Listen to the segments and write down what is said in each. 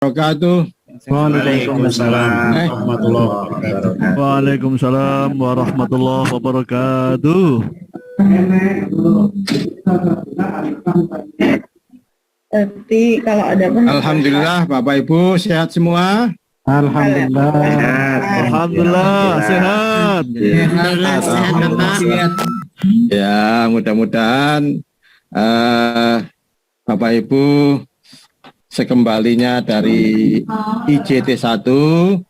wabarakatuh. Waalaikumsalam warahmatullahi wabarakatuh. Waalaikumsalam warahmatullahi wabarakatuh. Tapi kalau ada Alhamdulillah Bapak Ibu sehat semua. Alhamdulillah. Alhamdulillah sehat. Sehat. Ya, mudah-mudahan Bapak Ibu sekembalinya dari IJT 1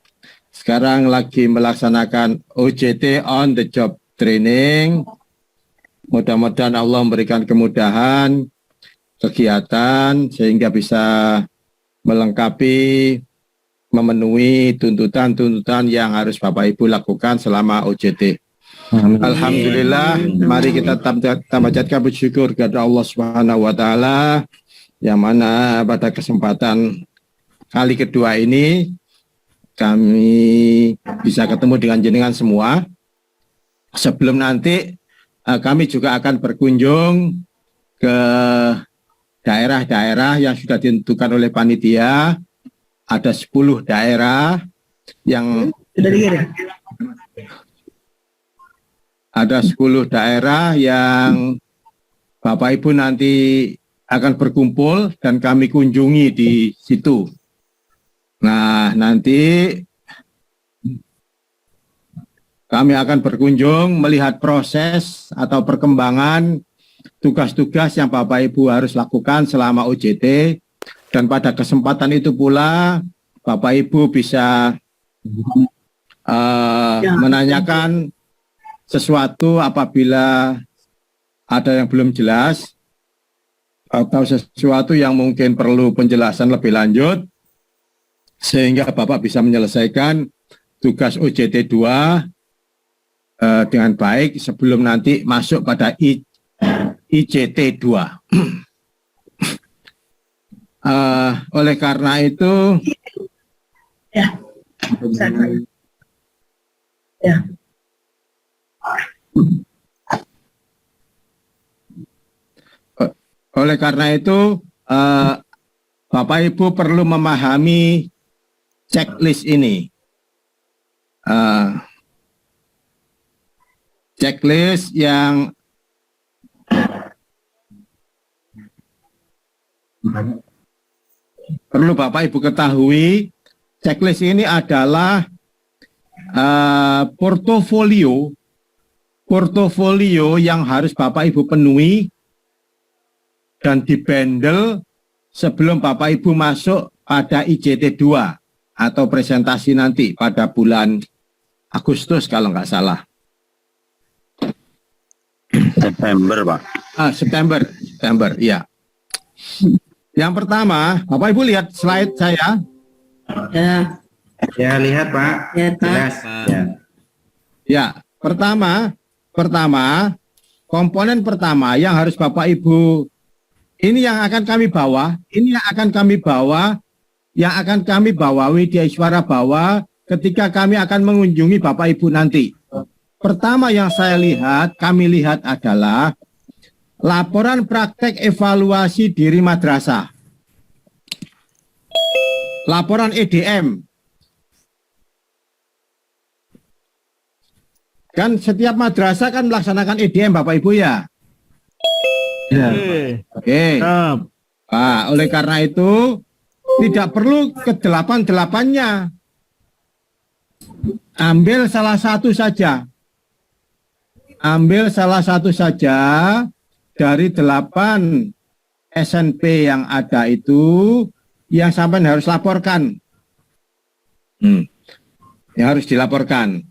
sekarang lagi melaksanakan OJT on the job training. Mudah-mudahan Allah memberikan kemudahan kegiatan sehingga bisa melengkapi, memenuhi tuntutan-tuntutan yang harus Bapak Ibu lakukan selama OJT. Alhamdulillah, mari kita panjatkan bersyukur kepada Allah Subhanahu wa taala yang mana pada kesempatan kali kedua ini kami bisa ketemu dengan jenengan semua. Sebelum nanti kami juga akan berkunjung ke daerah-daerah yang sudah ditentukan oleh panitia. Ada 10 daerah yang ada 10 daerah yang Bapak Ibu nanti akan berkumpul dan kami kunjungi di situ. Nah, nanti kami akan berkunjung melihat proses atau perkembangan tugas-tugas yang Bapak Ibu harus lakukan selama OJT. Dan pada kesempatan itu pula Bapak Ibu bisa menanyakan sesuatu apabila ada yang belum jelas atau sesuatu yang mungkin perlu penjelasan lebih lanjut sehingga Bapak bisa menyelesaikan tugas OJT 2 dengan baik sebelum nanti masuk pada IJT 2. Oleh karena itu oleh karena itu Bapak Ibu perlu memahami checklist ini. Checklist yang perlu Bapak Ibu ketahui, checklist ini adalah portofolio yang harus Bapak Ibu penuhi dan dibandel sebelum Bapak Ibu masuk pada IJT 2 atau presentasi nanti pada bulan Agustus kalau nggak salah. September, Pak. September, iya. Yang pertama, Bapak Ibu lihat slide saya. Ya, lihat, Pak. Jelas. Ya, pertama, komponen pertama yang harus Bapak Ibu, ini yang akan kami bawa, yang akan kami bawa Widya Iswara bawa ketika kami akan mengunjungi Bapak Ibu nanti. Pertama yang kami lihat adalah laporan praktek evaluasi diri madrasah. Laporan EDM. Kan setiap madrasah kan melaksanakan EDM Bapak Ibu ya? Ya. Oke. Oleh karena itu tidak perlu ke-8-8-nya. Ambil salah satu saja. Dari 8 SNP yang ada itu yang sampai harus laporkan. Yang harus dilaporkan.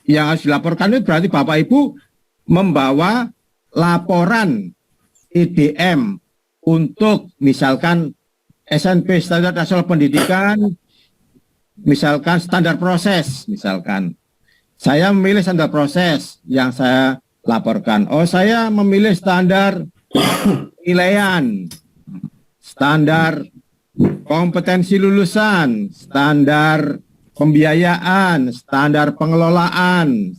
Yang harus dilaporkan itu berarti Bapak Ibu membawa laporan EDM untuk misalkan SNP Standar Nasional Pendidikan, misalkan standar proses, misalkan. Saya memilih standar proses yang saya laporkan. Oh, saya memilih standar penilaian, standar kompetensi lulusan, standar pembiayaan, standar pengelolaan,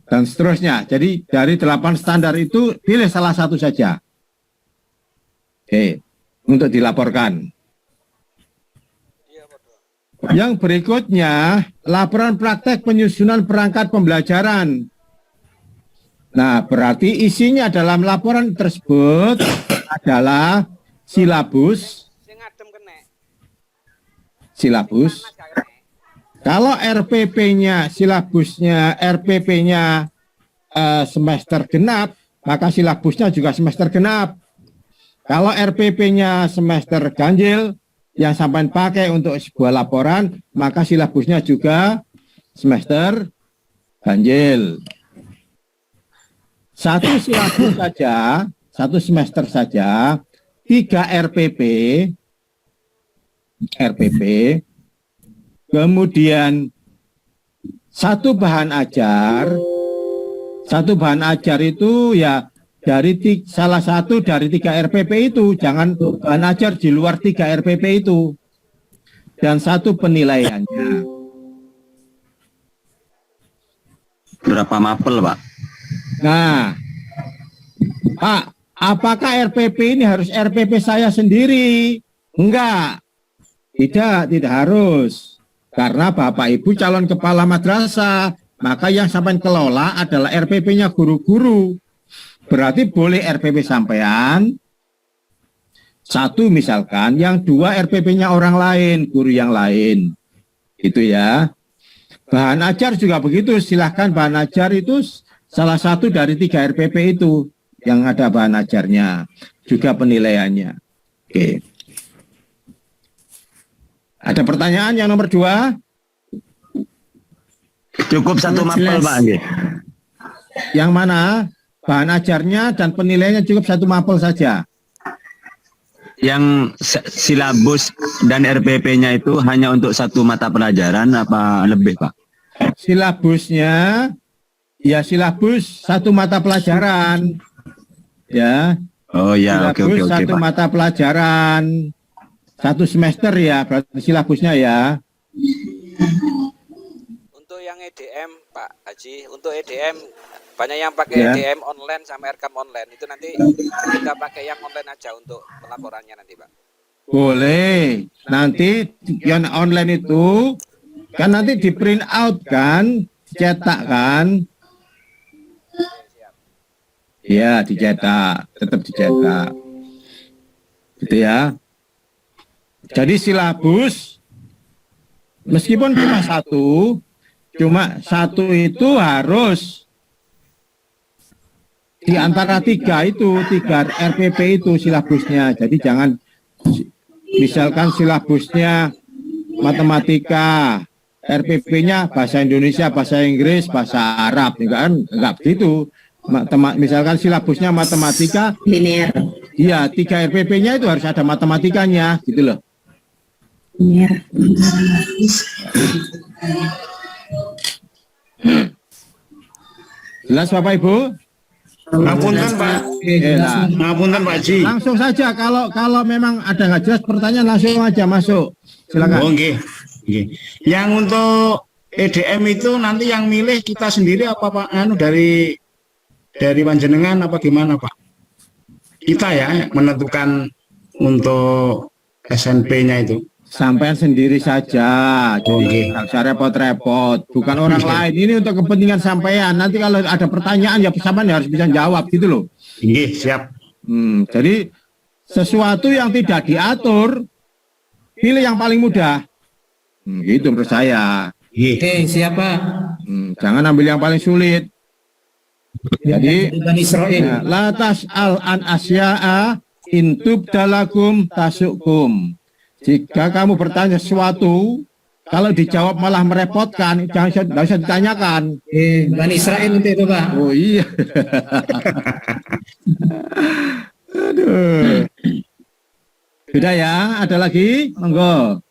dan seterusnya. Jadi dari 8 standar itu pilih salah satu saja. Oke. untuk dilaporkan. Yang berikutnya, laporan praktek penyusunan perangkat pembelajaran. Nah, berarti isinya dalam laporan tersebut adalah silabus. Kalau RPP-nya, silabusnya, RPP-nya semester genap, maka silabusnya juga semester genap. Kalau RPP-nya semester ganjil, yang sampai pakai untuk sebuah laporan, maka silabusnya juga semester ganjil. Satu silabus saja, satu semester saja, 3 RPP, kemudian satu bahan ajar itu ya dari salah satu dari 3 RPP itu, jangan bahan ajar di luar 3 RPP itu, dan satu penilaiannya. Berapa mapel, Pak? Nah, Pak, apakah RPP ini harus RPP saya sendiri? Enggak, tidak harus. Karena Bapak Ibu calon kepala madrasah, maka yang sampai kelola adalah RPP-nya guru-guru. Berarti boleh RPP sampean, satu misalkan, yang 2 RPP-nya orang lain, guru yang lain. Itu ya. Bahan ajar juga begitu, silahkan bahan ajar itu salah satu dari 3 RPP itu yang ada bahan ajarnya, juga penilaiannya. Oke. Ada pertanyaan yang nomor 2? Cukup satu mapel, Pak. Yang mana? Bahan ajarnya dan penilaiannya cukup 1 mapel saja. Yang silabus dan RPP-nya itu hanya untuk 1 mata pelajaran apa lebih, Pak? Silabusnya, ya silabus 1 mata pelajaran. Ya. Oh ya, oke, Silabus 1 Pak. mata pelajaran. 1 semester ya, berarti silabusnya ya. Untuk yang EDM, Pak Haji, untuk EDM banyak yang pakai EDM online sama rekam online. Itu nanti kita pakai yang online aja untuk pelaporannya nanti, Pak. Boleh. Nanti yang online itu kan nanti di print out kan, cetak kan? Iya, dicetak, tetap dicetak. Gitu ya. Jadi silabus meskipun cuma satu itu harus di antara 3 itu, 3 RPP itu silabusnya. Jadi jangan misalkan silabusnya matematika, RPP-nya bahasa Indonesia, bahasa Inggris, bahasa Arab, enggak begitu. Misalkan silabusnya matematika linear. Iya, 3 RPP-nya itu harus ada matematikanya, gitu loh. Linear. Jelas Bapak Ibu? Ngapunten, Pak. Ngapunten, Pak Haji. Langsung saja, kalau memang ada nggak jelas pertanyaan langsung aja masuk. Silakan. Oke. Yang untuk EDM itu nanti yang milih kita sendiri apa, Pak? Dari panjenengan apa gimana, Pak? Kita ya menentukan untuk SNP-nya itu. Sampai sendiri saja, jadi nggak usah repot-repot. Bukan orang lain. Ini untuk kepentingan sampean. Nanti kalau ada pertanyaan ya sampean harus bisa jawab gitu loh. Iya, siap. Jadi sesuatu yang tidak diatur, pilih yang paling mudah. Gitu menurut saya. Oke, siapa? Jangan ambil yang paling sulit. Jadi Bani Israil. la tas'al an asya'a intub dalakum tasukum. Jika kamu bertanya sesuatu, kalau dijawab malah merepotkan, jangan usah ditanyakan. Bani Israil itu Pak. Oh iya. Aduh. Sudah ya, ada lagi? Monggo.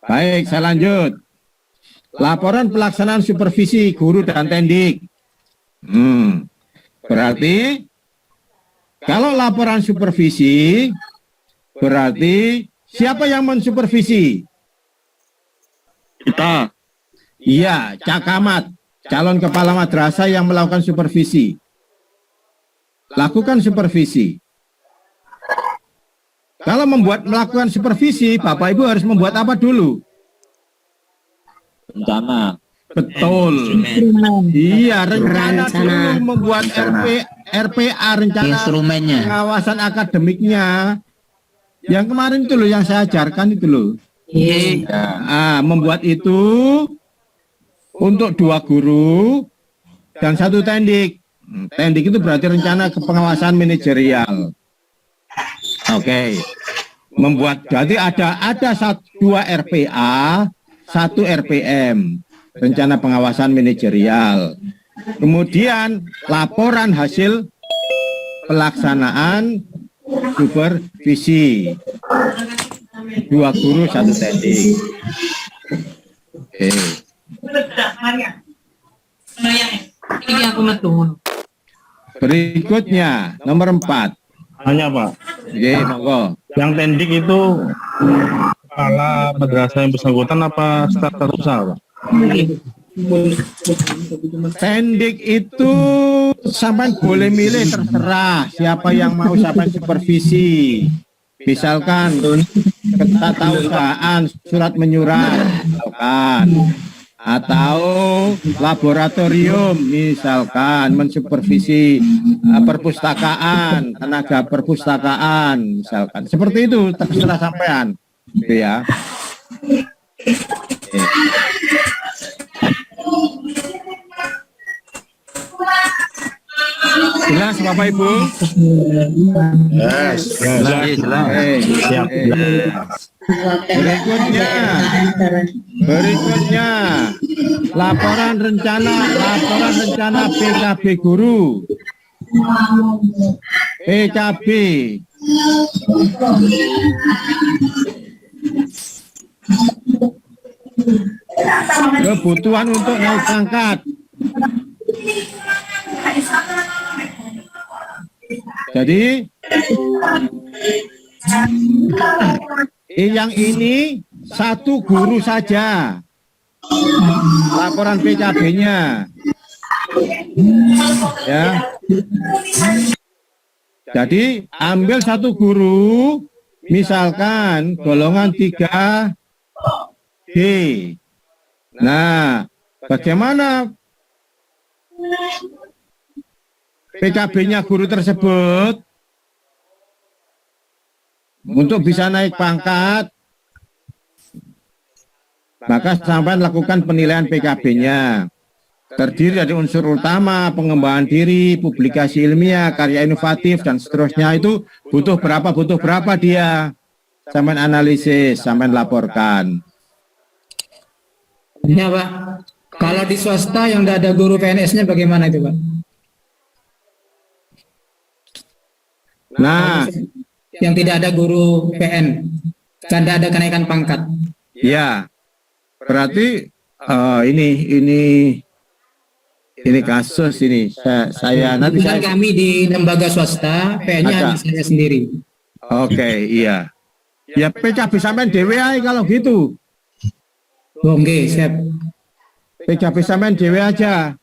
Baik, saya lanjut. Laporan pelaksanaan supervisi guru dan tendik. Berarti kalau laporan supervisi, berarti siapa yang mensupervisi? Kita. Iya, Cacamat, calon kepala madrasah yang melakukan supervisi. lakukan supervisi. Kalau melakukan supervisi, Bapak Ibu harus membuat apa dulu? Rencana. Betul. Iya, rencana dulu, membuat RPA, rencana Instrumennya. pengawasan akademiknya. Yang kemarin itu loh, yang saya ajarkan itu loh. Membuat itu untuk 2 guru dan 1 tendik. Tendik itu berarti rencana pengawasan manajerial. Oke. Membuat berarti ada 2 RPA, 1 RPM, rencana pengawasan manajerial. Kemudian laporan hasil pelaksanaan supervisi. 2 guru 1 tendik. Oke. Ini aku metu. Berikutnya nomor 4. Hanya Pak, Oke, monggo. yang tendik itu kepala madrasah yang bersangkutan apa staf usaha Pak? Tendik itu sampai boleh milih, terserah siapa yang mau sampai supervisi. Misalkan ketatausahaan, surat menyurat, misalkan, atau laboratorium, misalkan mensupervisi perpustakaan, tenaga perpustakaan, misalkan seperti itu, terserah sampean, gitu ya. Jelas Bapak Ibu? Berikutnya laporan rencana PKB guru. PKB. Kebutuhan untuk naik pangkat. Jadi yang ini 1 guru saja laporan PKB-nya, ya. Jadi ambil 1 guru, misalkan golongan 3D. Nah, bagaimana PKB-nya guru tersebut untuk bisa naik pangkat? Maka sampai lakukan penilaian PKB-nya. Terdiri dari unsur utama, pengembangan diri, publikasi ilmiah, karya inovatif, dan seterusnya. Itu butuh berapa dia. Sampai analisis, sampai laporkan. Ya Pak, kalau di swasta yang tidak ada guru PNS-nya bagaimana itu Pak? Nah, yang tidak ada guru PN, tidak ada kenaikan pangkat. ya, berarti ini kasus ini. Saya nanti Kami di lembaga swasta, PN-nya hanya saya sendiri. Oke, iya. Ya PKB sampean dhewe ae kalau gitu. Oke, siap. PKB sampean dhewe aja.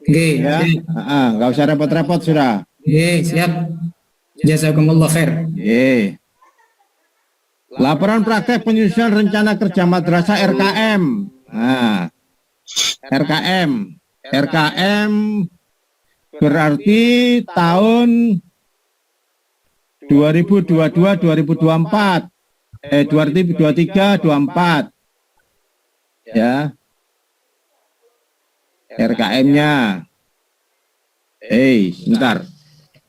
Oke, Ya. Nggak usah repot-repot sudah. Oke, siap. Jazakumullah khair. Laporan praktek penyusunan rencana kerja madrasah RKM. Nah, RKM berarti tahun 2022-2024, 2023-24, ya. RKM-nya. Sebentar.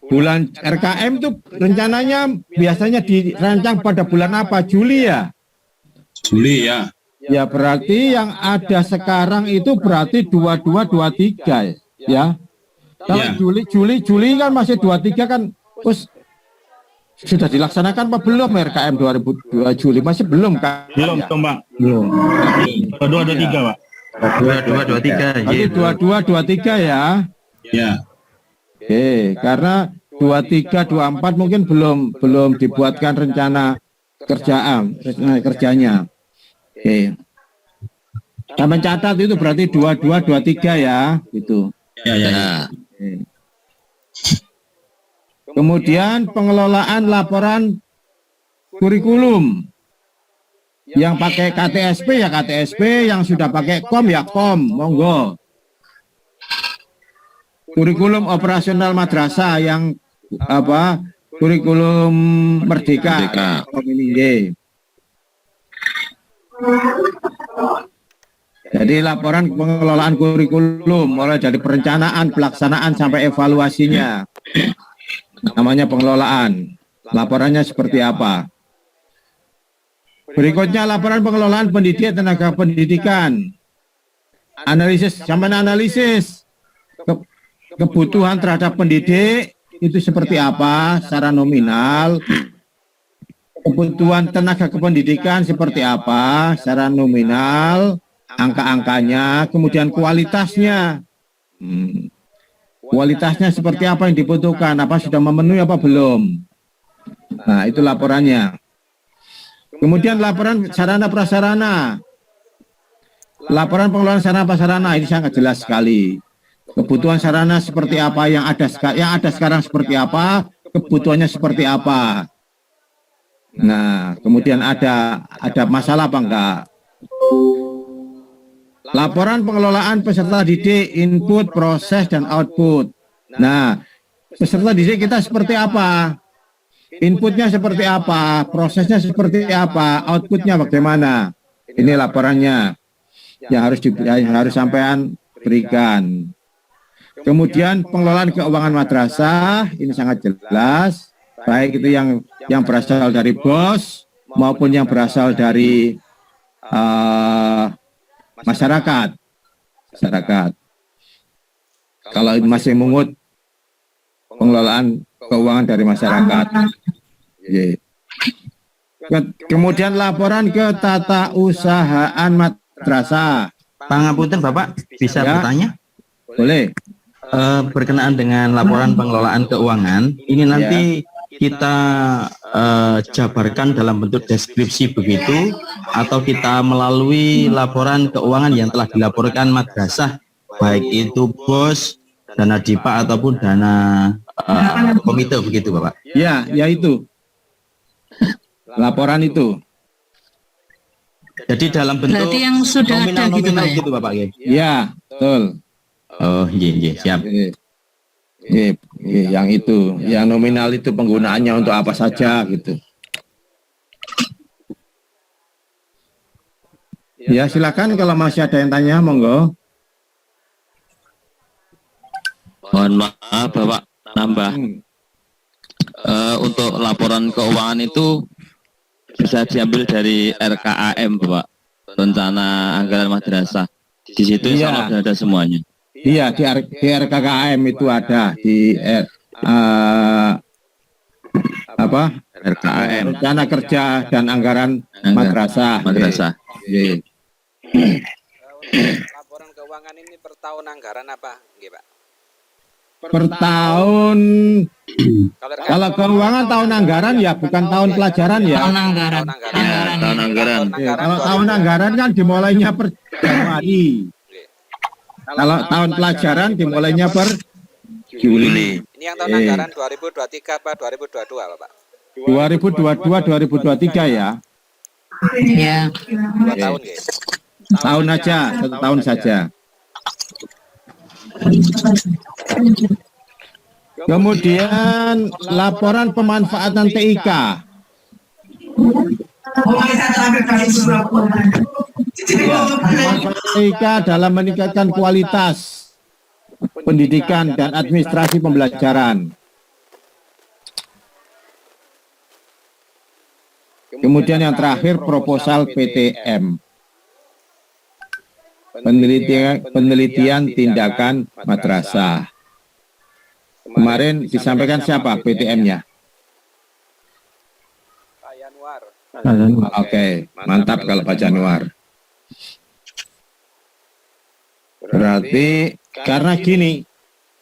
Bulan RKM itu rencananya biasanya dirancang pada bulan apa? Juli ya? Juli ya. Ya berarti yang ada sekarang itu berarti 22-23 ya. Kalau Juli kan masih 23 kan sudah dilaksanakan apa belum RKM 2002 Juli? Masih belum kan? Belum, Pak. Belum. 22-23, Pak. 22-23. Berarti 22-23 ya. Ya. Karena 23-24 mungkin belum dibuatkan rencana kerjanya. Kita mencatat itu berarti 22-23 ya, gitu. Ya. Kemudian pengelolaan laporan kurikulum. Yang pakai KTSP ya KTSP, yang sudah pakai KOM ya KOM, monggo. Kurikulum operasional madrasah yang apa? Kurikulum Merdeka. KOM ini, ye. Jadi laporan pengelolaan kurikulum mulai dari perencanaan, pelaksanaan sampai evaluasinya. Namanya pengelolaan. Laporannya seperti apa? Berikutnya laporan pengelolaan pendidik tenaga pendidikan. Analisis sampai analisis kebutuhan terhadap pendidik itu seperti apa secara nominal. Kebutuhan tenaga kependidikan seperti apa secara nominal, angka-angkanya, kemudian kualitasnya. Kualitasnya seperti apa yang dibutuhkan, apa sudah memenuhi apa belum. Nah, itu laporannya. Kemudian laporan sarana prasarana. Laporan pengelolaan sarana prasarana ini sangat jelas sekali. Kebutuhan sarana seperti apa, yang ada sekarang seperti apa, kebutuhannya seperti apa. Nah, kemudian ada masalah apa enggak? Laporan pengelolaan peserta didik, input, proses, dan output. Nah, peserta didik kita seperti apa? Inputnya seperti apa? Prosesnya seperti apa? Outputnya bagaimana? Ini laporannya yang harus sampean berikan. Kemudian pengelolaan keuangan madrasah ini sangat jelas, baik itu yang berasal dari BOS maupun yang berasal dari masyarakat. Kalau masih mungut pengelolaan keuangan dari masyarakat. Kemudian laporan ke tata usahaan madrasah. Pangapunten Bapak, bisa Ya. bertanya? Boleh. Berkenaan dengan laporan pengelolaan keuangan, ini nanti kita jabarkan dalam bentuk deskripsi begitu, atau kita melalui laporan keuangan yang telah dilaporkan madrasah, baik itu BOS, dana DIPA ataupun dana komite begitu Bapak? Ya itu. Laporan itu. Jadi dalam bentuk Berarti yang sudah ada gitu, nominal Pak, ya? gitu Bapak ya? Ya, betul. Oh iya, siap. Yang itu, yang nominal itu penggunaannya untuk apa saja gitu. Ya silakan kalau masih ada yang tanya, monggo. Mohon maaf Bapak, nambah. Untuk laporan keuangan itu bisa diambil dari RKAM Bapak, rencana anggaran madrasah. Di situ Iya. sama ada semuanya. Iya, di RKKM itu ada di RKAM rencana kerja dan anggaran madrasah. Iya. Laporan keuangan ini per tahun anggaran apa, nggih, Pak? Per tahun, kalau keuangan tahun anggaran ya bukan tahun pelajaran ya. Tahun anggaran. Tahun anggaran. Ya, kalau tahun anggaran kan dimulainya per Januari. Kalau tahun pelajaran dimulainya per Juli. Ini yang tahun anggaran 2023 apa 2022, Bapak? 2022-2023 ya. Ya. 2 tahun, nggih. Tahun aja, 1 tahun saja. Kemudian laporan pemanfaatan TIK. Ya, pemanfaatan TIK dalam meningkatkan kualitas pendidikan dan administrasi pembelajaran. Kemudian yang terakhir proposal PTM. Penelitian tindakan madrasah. Kemarin disampaikan siapa PTM-nya? Pak Yanuar. Oke, mantap kalau Pak Januar. Berarti karena gini,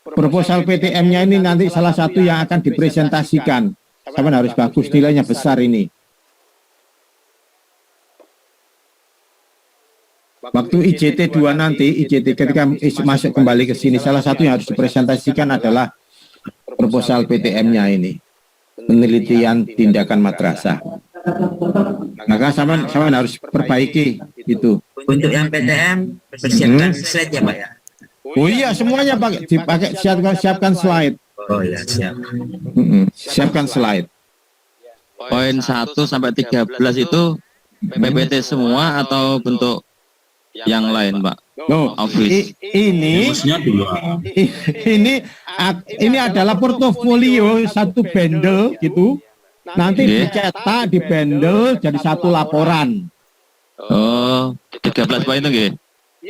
proposal PTM-nya ini nanti salah satu yang akan dipresentasikan. Sama harus bagus, nilainya besar ini. Waktu IJT 2 nanti, IJT ketika masuk kembali ke sini, salah satu yang harus dipresentasikan adalah proposal PTM-nya ini, penelitian tindakan madrasah. Maka sama harus perbaiki itu. Untuk yang PTM persiapkan slide ya Pak ya. Oh iya, semuanya dipakai siapkan slide. Oh ya siap. Siapkan slide. Poin 1 sampai 13 itu PPT semua atau bentuk yang lain, Pak? Loh, Office. ini adalah portofolio satu bundle gitu. Nanti dicetak, dibundle jadi satu laporan. Oh, 13 poin itu nggih?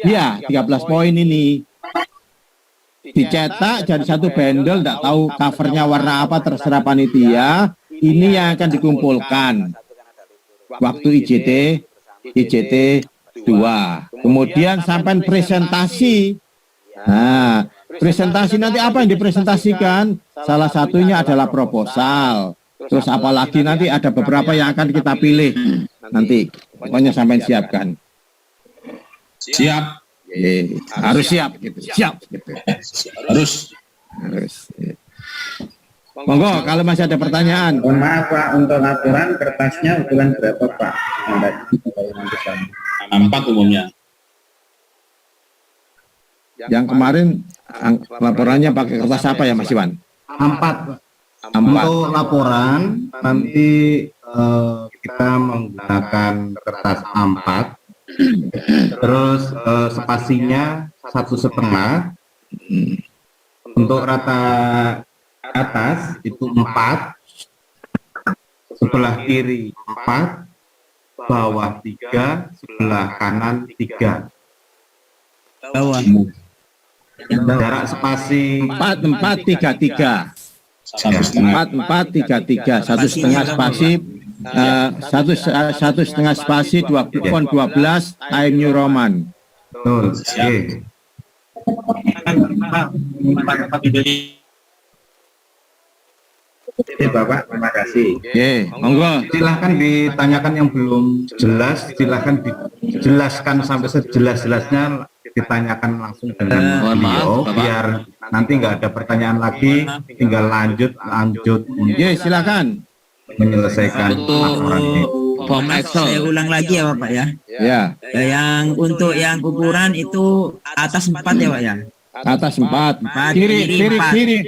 Iya, 13 poin ini. Dicetak jadi satu bundle, enggak tahu covernya warna apa, terserah panitia. Ini yang akan dikumpulkan waktu IJT 2. Kemudian sampai presentasi. Nah, presentasi nanti apa yang dipresentasikan? Salah satunya adalah proposal. Terus apalagi nanti ada beberapa yang akan kita pilih nanti. Pokoknya sampai siapkan. Siap. Harus siap gitu. Siap gitu. Harus. Monggo kalau masih ada pertanyaan. Mohon maaf Pak, untuk laporan kertasnya ukuran berapa Pak? 4 umumnya. Yang kemarin laporannya pakai kertas apa ya Mas Iwan? 4. Untuk laporan nanti kita menggunakan kertas A4. Terus spasinya 1,5. Untuk rata atas itu 4, sebelah kiri 4, bawah 3, sebelah kanan 3. Bawah. Jarak spasi 4-4-3-3. 4-4-3-3. 1,5 spasi. 1,5 spasi 12 Time New Roman. Betul. Oke Bapak, terima kasih. Monggo. Silahkan ditanyakan yang belum jelas, silahkan dijelaskan sampai sejelas-jelasnya, ditanyakan langsung dengan beliau, biar nanti nggak ada pertanyaan lagi, tinggal lanjut Silakan menyelesaikan laporan ini. Form Excel. Saya ulang lagi ya Bapak ya. Ya. Yang untuk yang ukuran itu atas 4 ya Pak ya. Atas 4,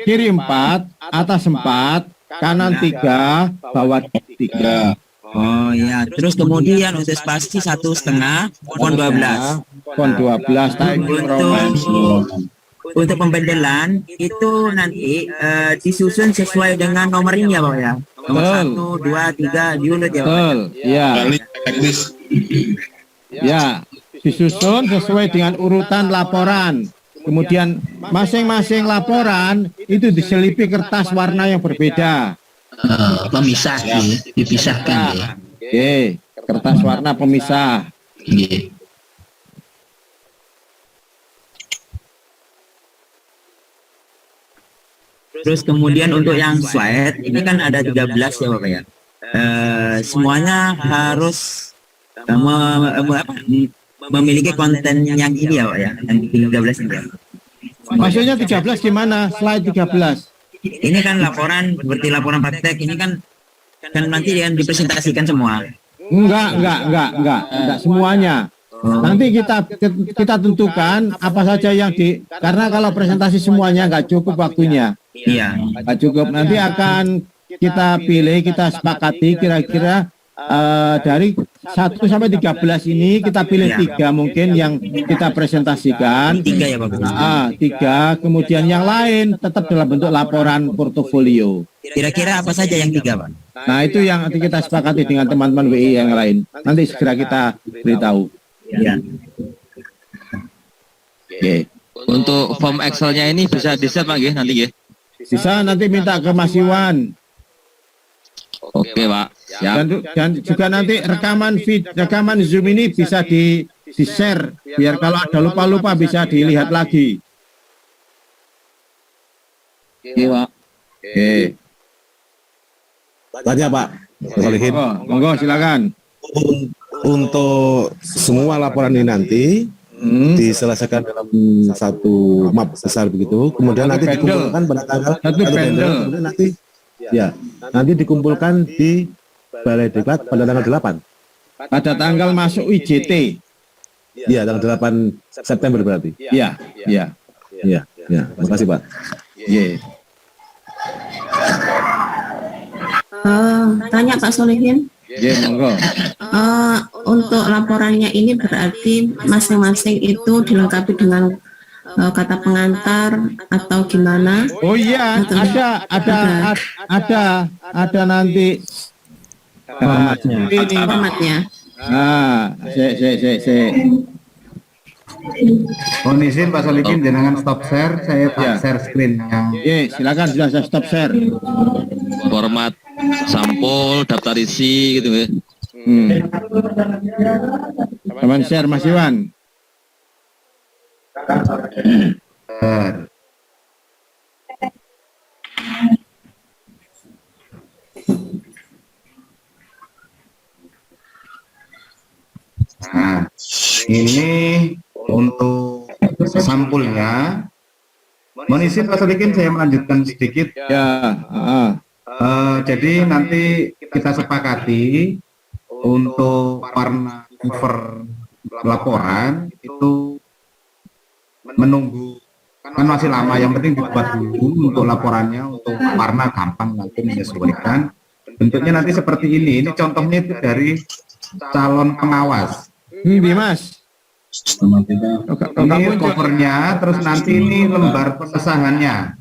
kiri 4, atas 4, kanan 3, bawah 3. Oh iya, terus kemudian untuk spasi 1,5, pon 12. Pon 12 Time New Roman. Untuk pembendelan itu nanti disusun sesuai dengan nomornya Pak ya. Nomor 1, 2, 3 diunut ya Pak. Betul. Ya. Ya, disusun sesuai dengan urutan laporan. Kemudian masing-masing laporan itu diselipi kertas warna yang berbeda. Pemisah, dipisahkan. Oke, kertas warna pemisah. Terus kemudian untuk yang slide ini kan ada 13 ya Bapak ya. Semuanya harus memiliki konten yang ini ya Pak ya, yang 13 ini ya. Maksudnya 13 gimana? Slide 13. Ini kan laporan seperti laporan praktek ini kan nanti yang dipresentasikan semua. Enggak semuanya. Nanti kita tentukan apa saja yang karena kalau presentasi semuanya enggak cukup waktunya. Iya. Enggak cukup. Nanti akan kita pilih, kita sepakati kira-kira dari 1 sampai 13 ini kita pilih 3 mungkin yang kita presentasikan. 3 ya Bapak. 3, kemudian yang lain tetap dalam bentuk laporan portofolio. Kira-kira apa saja yang 3 Pak? Nah itu yang nanti kita sepakati dengan teman-teman WI yang lain. Nanti segera kita beritahu. Ya. Oke. Untuk form Excel-nya ini bisa di-share Pak nggih nanti nggih? Bisa nanti minta ke Mas Iwan. Oke Pak. Dan juga nanti rekaman Zoom ini bisa di-share biar kalau ada lupa-lupa bisa dilihat lagi. Oke Pak. Oke. Tanya Pak, Monggo silakan. Untuk semua laporan ini nanti diselesaikan dalam satu map besar begitu, kemudian nanti dikumpulkan pada tanggal satu bundle, kemudian nanti dikumpulkan di Balai Diklat pada tanggal 8. Pada tanggal masuk IJT. Iya, tanggal 8 September berarti. Iya. Terima kasih, Pak. Iya. Tanya Pak Solihin. Iya, monggo. Untuk laporannya ini berarti masing-masing itu dilengkapi dengan kata pengantar atau gimana? Oh iya, ada nanti formatnya. Mohon izin Pak Solikin, jangan stop share, saya share screen-nya. Silakan, sudah saya stop share. Format sampul, daftar isi gitu ya. Teman share Mas Iwan. Nah, ini untuk sampulnya. Mohon izin Pak Solikin, saya melanjutkan sedikit. Jadi nanti kita sepakati untuk warna cover laporan itu menunggu, kan masih lama, yang penting dibuat dulu untuk laporannya, untuk warna gampang nanti menyesuaikan. Bentuknya nanti seperti ini contohnya itu dari calon pengawas. Mas. Ini covernya, terus nanti ini lembar pengesahannya.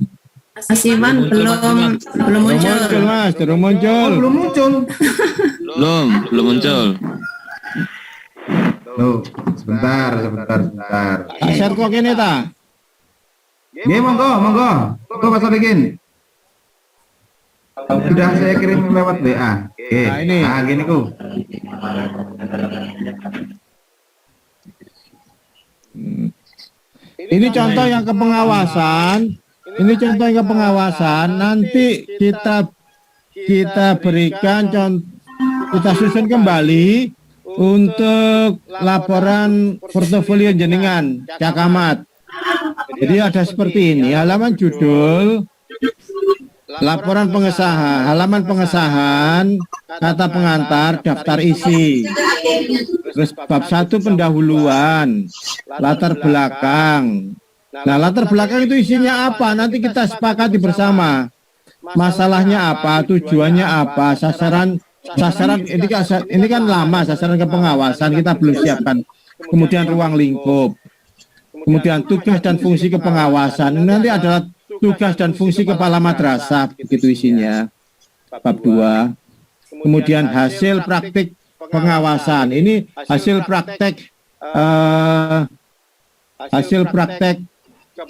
Mas Iwan belum muncul. Mas, belum muncul. Belum muncul. Belum muncul. Loh, sebentar. Share kok ini ta? Ini monggo Pak Solikin. Sudah saya kirim lewat WA. Gini ku. Ini contoh yang kepengawasan. Nanti kita berikan kita susun kembali untuk laporan portofolio jenengan Cakamat. Jadi ada seperti ini, halaman judul, laporan pengesahan, halaman pengesahan, kata pengantar, daftar isi. Terus bab 1 pendahuluan, latar belakang. Nah, latar belakang itu isinya apa? Nanti kita sepakati bersama. Masalahnya apa? Tujuannya apa? Sasaran ini kan lama, sasaran kepengawasan kita belum siapkan. Kemudian ruang lingkup. Kemudian tugas dan fungsi kepengawasan. Nanti adalah tugas dan fungsi kepala madrasah, begitu isinya. Bab 2. Kemudian hasil praktik pengawasan. Ini hasil praktek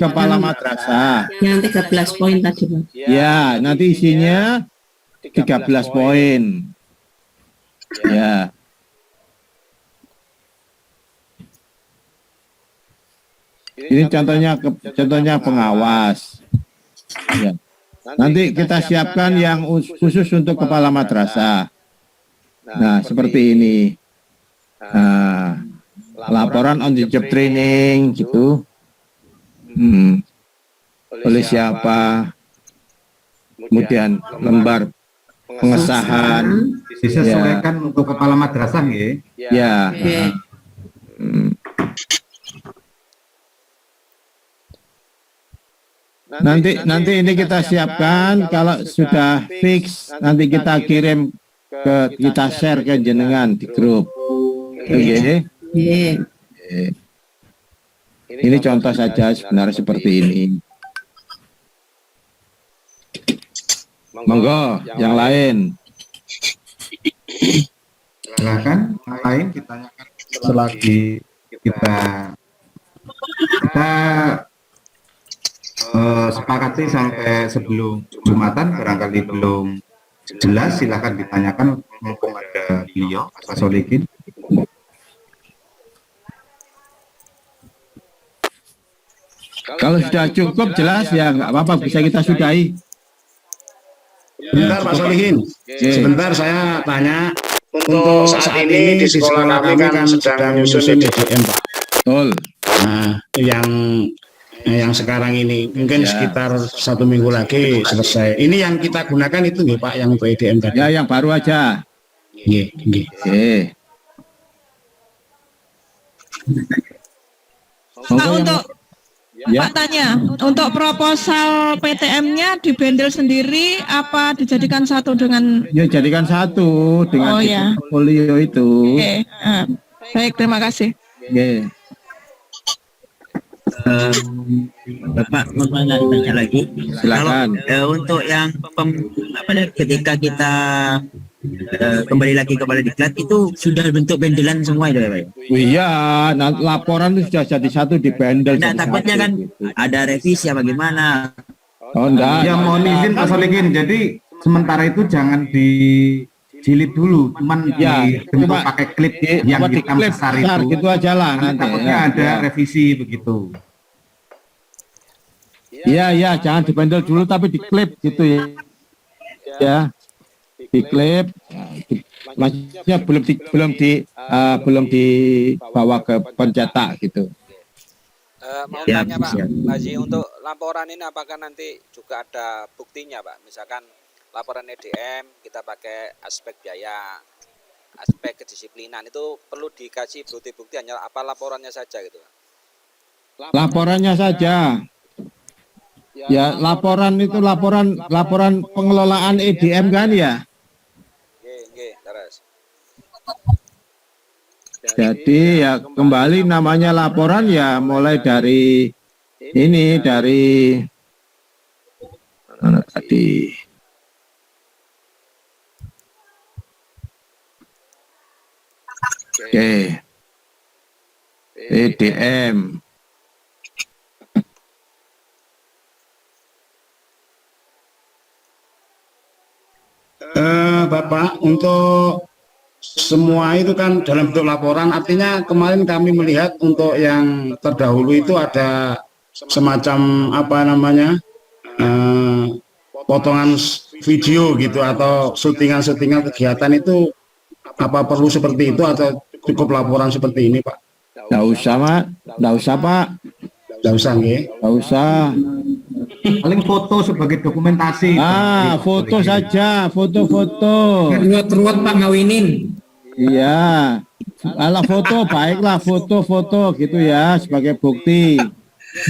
kepala madrasah. Yang 13 poin tadi, Pak. Ya, nanti isinya 13 poin. Ya. Ini contohnya pengawas. Ya. Nanti kita siapkan yang khusus untuk kepala madrasah. Nah, seperti ini. Nah, laporan on the job training gitu. Oleh siapa? Kemudian lembar pengesahan disesuaikan untuk kepala madrasah ya. Nanti ini kita siapkan, kalau sudah fix nanti kita kirim kita share ke jenengan di grup. Oke. Ini contoh saja sebenarnya seperti ini. Monggo, yang lain. Silakan, yang lain ditanyakan selagi kita sepakati sampai sebelum Jumatan, barangkali belum jelas, silakan ditanyakan mumpung ada beliau, Pak Solikin. Kalau sudah cukup jelas ya nggak apa-apa, bisa kita sudahi. Sebentar Pak Solihin, sebentar saya tanya. Untuk saat ini di sekolah kami kan sedang menyusun DDM, Pak. Betul. yang sekarang ini mungkin sekitar 1 minggu lagi selesai. Ini yang kita gunakan itu nggih Pak, yang untuk EDM tadi. Ya, yang baru aja. Nggih. Pak, untuk Pak tanya, untuk proposal PTM-nya dibendel sendiri apa dijadikan satu dengan? Ya, jadikan satu dengan portfolio itu. Oke. Baik, terima kasih. Bapak mau tanya lagi. Silakan. Kalau untuk yang ketika kita kembali lagi kepada diklat itu sudah bentuk bendelan semua itu ya Pak? Iya, laporan itu sudah jadi satu di bendel. Nah, takutnya kan ada revisi apa gimana? Oh enggak. Ya mohon izin Pak Solikin, jadi sementara itu jangan dijilid dulu, cuman dibentuk pakai klip yang hitam besar itu. Gitu aja lah nanti. Takutnya ada revisi begitu. Iya, jangan dibendel dulu tapi diklip gitu ya. Ya. Diklip, maksudnya belum dibawa ke pencetak gitu. Mau tanya Pak Haji, untuk laporan ini apakah nanti juga ada buktinya Pak? Misalkan laporan EDM kita pakai aspek biaya, aspek kedisiplinan, itu perlu dikasih bukti-bukti hanya apa laporannya saja gitu Pak? Laporannya saja. Ya, laporan itu laporan pengelolaan EDM kan ya. Jadi ya kembali namanya laporan ya mulai dari ini mana tadi EDM. Bapak, untuk semua itu kan dalam bentuk laporan, artinya kemarin kami melihat untuk yang terdahulu itu ada semacam potongan video gitu atau syutingan kegiatan itu, apa perlu seperti itu atau cukup laporan seperti ini Pak? Nggak usah Pak. Nggak usah nggih. Nggak usah. Paling foto sebagai dokumentasi. Foto saja, foto-foto. Ruwet-ruwet Pak ngawinin. Iya. Alah foto, baiklah foto-foto gitu ya sebagai bukti.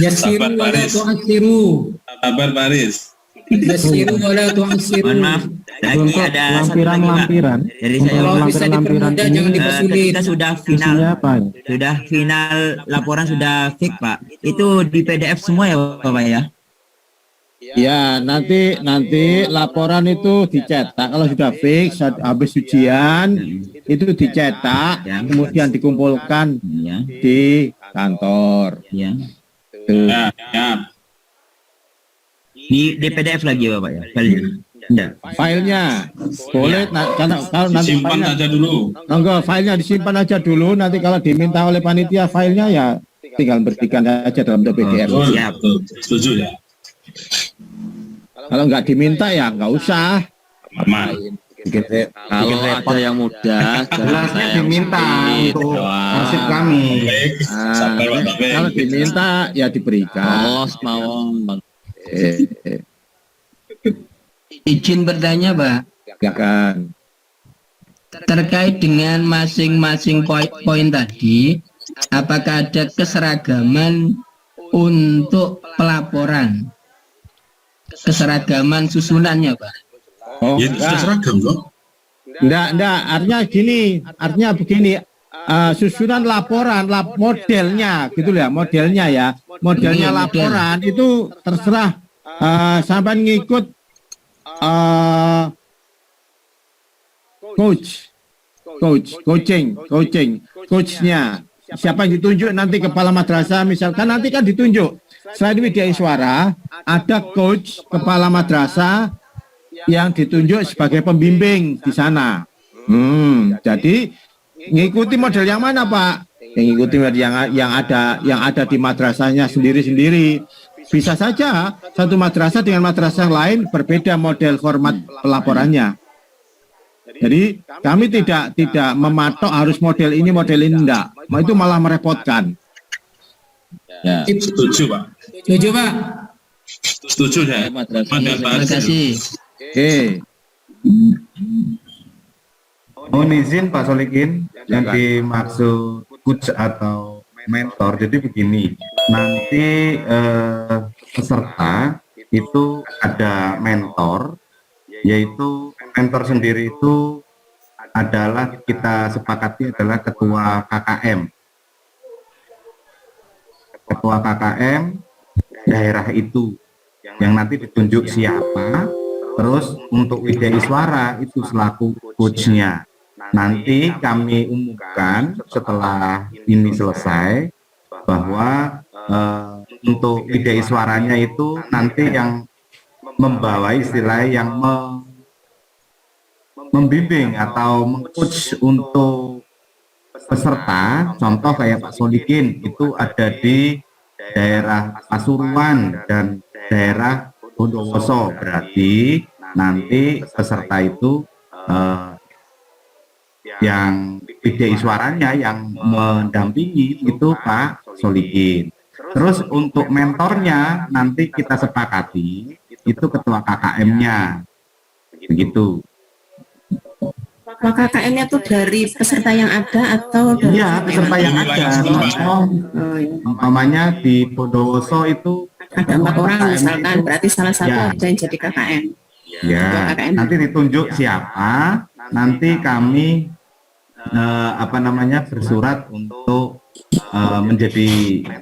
Yasiru wala tu'asiru. Sabar Paris. Yasiru wala tu'asiru. Mohon maaf, lagi ada lampiran. Dari saya kalau bisa dipermudah jangan dipersulit. Kita sudah final laporan sudah fix Pak. Itu di PDF semua ya Bapak ya? Ya, nanti laporan itu dicetak. Kalau sudah fix, habis ujian, itu dicetak, kemudian dikumpulkan di kantor. Ya. Di PDF lagi Bapak ya? Filenya boleh, kalau nanti simpan aja dulu. Enggak, filenya disimpan aja dulu. Nanti kalau diminta oleh panitia filenya ya tinggal berikan aja dalam PDF. Siap, setuju ya. Kalau nggak diminta ya nggak usah. Kalau ada yang mudah, jelasnya diminta untuk nasib kami. Kalau diminta ya diberikan. Izin bertanya Pak. Silakan. Terkait dengan masing-masing poin tadi, apakah ada keseragaman untuk pelaporan? Keseragaman susunannya Pak? Oh, sudah seragam kok. Enggak, artinya begini, susunan laporan, modelnya gitu ya, modelnya laporan itu terserah sampai ngikut coachnya. Siapa yang ditunjuk nanti kepala madrasah, misalkan nanti kan ditunjuk. Selain Widya Iswara, ada coach kepala madrasah yang ditunjuk sebagai pembimbing di sana. Jadi ngikuti model yang mana Pak? Yang ngikuti yang ada di madrasahnya sendiri-sendiri. Bisa saja satu madrasah dengan madrasah lain berbeda model format pelaporannya. Jadi kami tidak mematok harus model ini enggak. Itu malah merepotkan. Ya. Setuju, Pak. Setuju, Pak. Setuju saya. Terima kasih. Oke. Mohon izin Pak Solikin, yang dimaksud coach atau mentor. Jadi begini, nanti peserta itu ada mentor, yaitu mentor sendiri itu adalah kita sepakati adalah ketua KKM. Ketua KKM daerah itu yang nanti ditunjuk siapa. Terus untuk Widya Iswara itu selaku coachnya. Nanti kami umumkan setelah ini selesai bahwa untuk Widya Iswaranya itu nanti yang membawa istilah yang membimbing atau meng-coach untuk peserta, contoh kayak Pak Solikin itu ada di daerah Pasuruan dan daerah Bondowoso, berarti nanti peserta itu yang Widya Iswaranya yang mendampingi itu Pak Solikin. Terus untuk mentornya nanti kita sepakati itu ketua KKM-nya, begitu. KKM-nya tuh dari peserta yang ada atau dari... Iya, peserta yang ada. Umpamanya di Bondowoso itu ada 4 orang misalkan, berarti salah satu ya. ada yang jadi KKM. Ya, nanti ditunjuk siapa, nanti kami bersurat untuk menjadi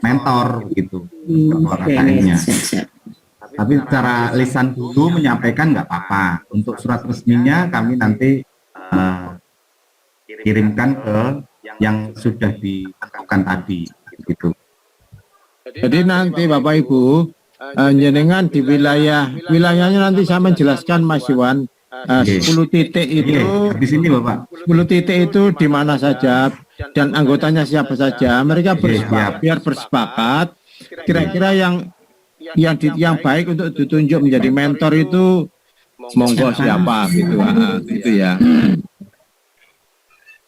mentor gitu ketua KKM-nya. Tapi secara lisan dulu menyampaikan nggak apa-apa. Untuk surat resminya kami nanti kirimkan ke yang sudah ditentukan tadi gitu. Jadi nanti Bapak Ibu jenengan di wilayahnya nanti saya menjelaskan Mas Iwan 10 titik itu di sini Bapak. 10 titik itu di mana saja dan anggotanya siapa saja. Mereka biar bersepakat kira-kira yang baik untuk ditunjuk menjadi mentor itu monggo siapa gitu. Gitu ya.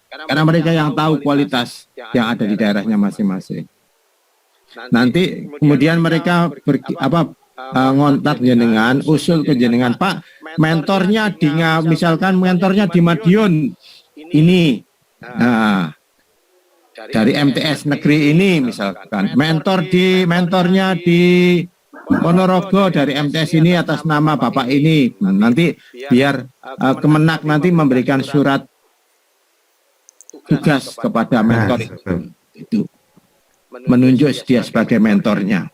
Karena mereka yang tahu kualitas yang ada di daerahnya masing-masing. Nanti kemudian mereka ngontak jenengan, usul ke jenengan, Pak, mentornya misalkan mentornya di Madiun ini, dari MTS negeri ini misalkan, mentornya di Ponorogo dari MTS ini atas nama Bapak ini. Nanti biar Kemenak nanti memberikan surat tugas kepada mentor itu. Menunjuk dia sebagai mentornya.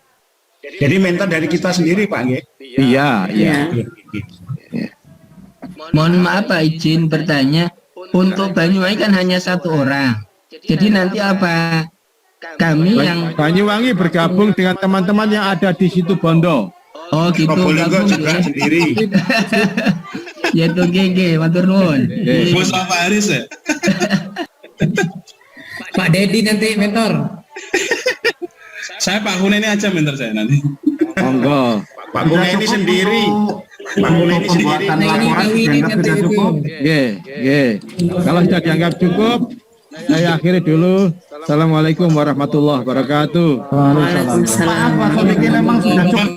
Jadi mentor dari kita sendiri, Pak, nggih? Iya. Mohon maaf Pak, izin bertanya. Untuk Banyuwangi kan hanya 1 orang. Jadi nanti apa? Kami yang Banyuwangi bergabung dengan teman-teman yang ada di situ Bondo. Oh gitu. Probolinggo juga sendiri. Ya itu GG, matur nuwun. Bos Pak Aris ya? Pak Dedi nanti mentor. Saya Pak Hune ini aja mentor saya nanti. Monggo. Pak Hune ini sendiri. Pak Hune ini sendiri. Pembuatan laporan dianggap sudah cukup. Kalau sudah dianggap cukup, saya akhiri dulu. Assalamualaikum warahmatullahi wabarakatuh. Maaf Pak Solikin memang sudah cukup.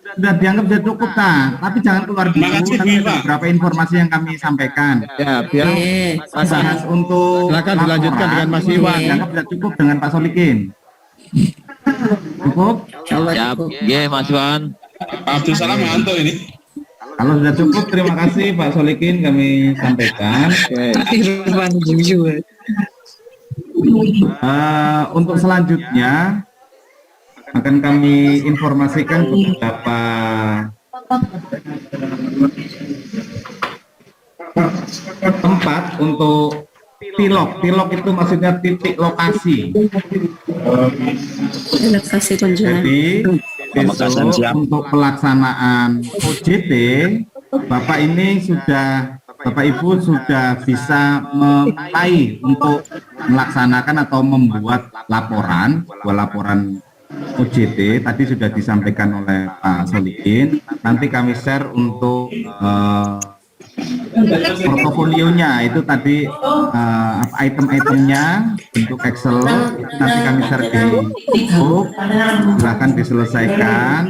Sudah dianggap sudah cukup tapi jangan keluar dulu. Nanti ada beberapa informasi yang kami sampaikan. Ya, biar untuk silakan dilanjutkan dengan Mas Iwan. Dianggap sudah cukup dengan Pak Solikin. Cukup? Siap. Mas Iwan. Pak Abdul Salam ngantuk ini. Kalau sudah cukup, terima kasih Pak Solikin kami sampaikan. Untuk selanjutnya akan kami informasikan beberapa tempat untuk tilok. Tilok itu maksudnya titik lokasi. Lokasi kunjungan. Jadi besok untuk pelaksanaan OJT, Bapak Ibu sudah bisa memulai untuk melaksanakan atau membuat laporan OJT. Tadi sudah disampaikan oleh Pak Solikin. Nanti kami share untuk portofolionya itu tadi item-itemnya bentuk Excel itu nanti kami share di grup, silahkan diselesaikan.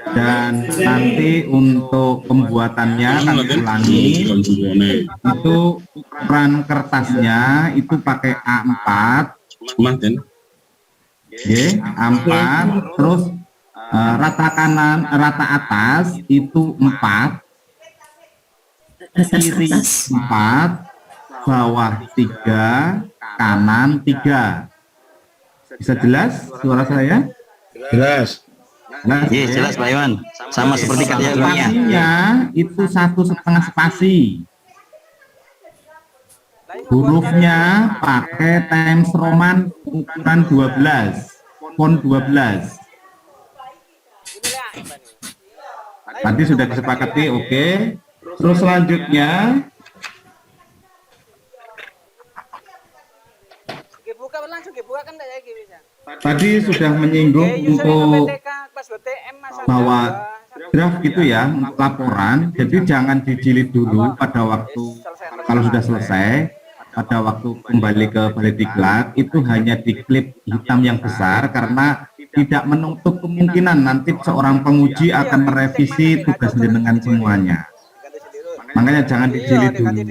Dan nanti untuk pembuatannya kami ulangi, itu ukuran kertasnya itu pakai A4, A4, terus rata kanan, rata atas itu 4, kiri 4, bawah 3, kanan 3. Bisa jelas suara saya? Jelas. Nah, Iya, jelas Pak Iwan. Sama seperti kategorinya. Spasinya itu 1,5 spasi. Hurufnya pakai Times Roman ukuran 12, font 12. Tadi sudah disepakati, oke. Terus selanjutnya tadi sudah menyinggung untuk bahwa draft gitu ya, untuk laporan. Jadi jangan dijilid dulu pada waktu kalau sudah selesai, pada waktu kembali ke balai diklat itu hanya diklip hitam yang besar karena tidak menutup kemungkinan nanti seorang penguji akan merevisi tugas dengan semuanya. Makanya jangan dijilid dulu.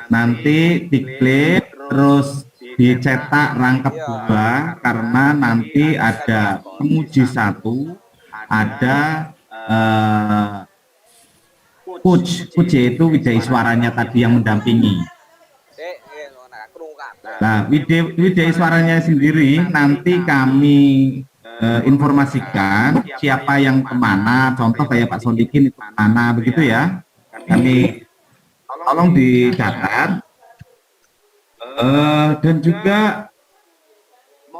Nanti diklip terus dicetak rangkap 2 karena nanti ada penguji 1, ada coach itu Widya Iswaranya tadi yang mendampingi. Nah, Widya Iswaranya sendiri nanti kami informasikan siapa yang kemana, contoh kayak Pak Solikin itu kemana, begitu ya. Kami tolong dicatat. Dan juga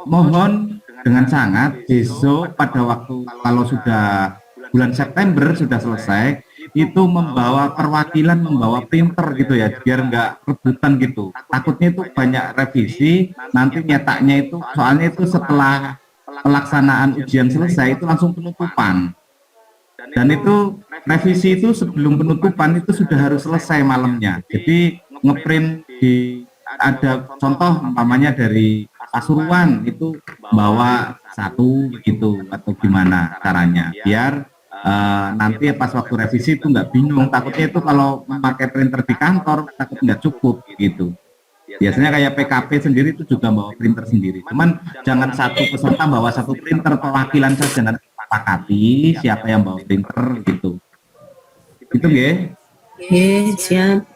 mohon dengan sangat besok pada waktu kalau sudah bulan September sudah selesai itu membawa perwakilan, membawa printer gitu ya, biar nggak rebutan gitu. Takutnya itu banyak revisi, nanti nyetaknya itu soalnya itu setelah pelaksanaan ujian selesai itu langsung penutupan. Dan itu revisi itu sebelum penutupan itu sudah harus selesai malamnya. Jadi ngeprint di ada contoh umpamanya dari Pasuruan itu bawa 1 gitu atau gimana caranya biar nanti pas waktu revisi itu nggak bingung, takutnya itu kalau memakai printer di kantor takut nggak cukup gitu. Biasanya kayak PKP sendiri itu juga bawa printer sendiri, cuman jangan satu peserta bawa 1 printer, perwakilan saja nanti sepakati siapa yang bawa printer gitu. Itu ya. Siap.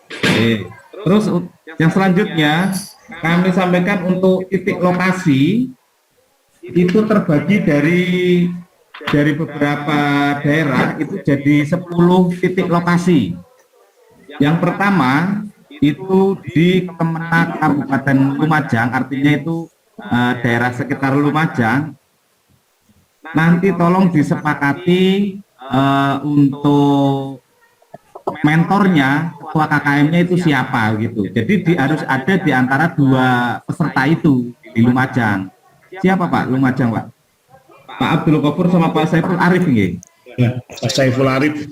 Terus yang selanjutnya kami sampaikan untuk titik lokasi itu terbagi dari beberapa daerah itu jadi 10 titik lokasi. Yang pertama itu di Kemenak Kabupaten Lumajang, artinya itu daerah sekitar Lumajang. Nanti tolong disepakati untuk mentornya, ketua KKM-nya itu siapa gitu. Jadi harus ada di antara 2 peserta itu di Lumajang. Siapa Pak Lumajang, Pak? Pak Abdul Ghafur sama Pak Saiful Arif nggih. Pak Saiful Arif.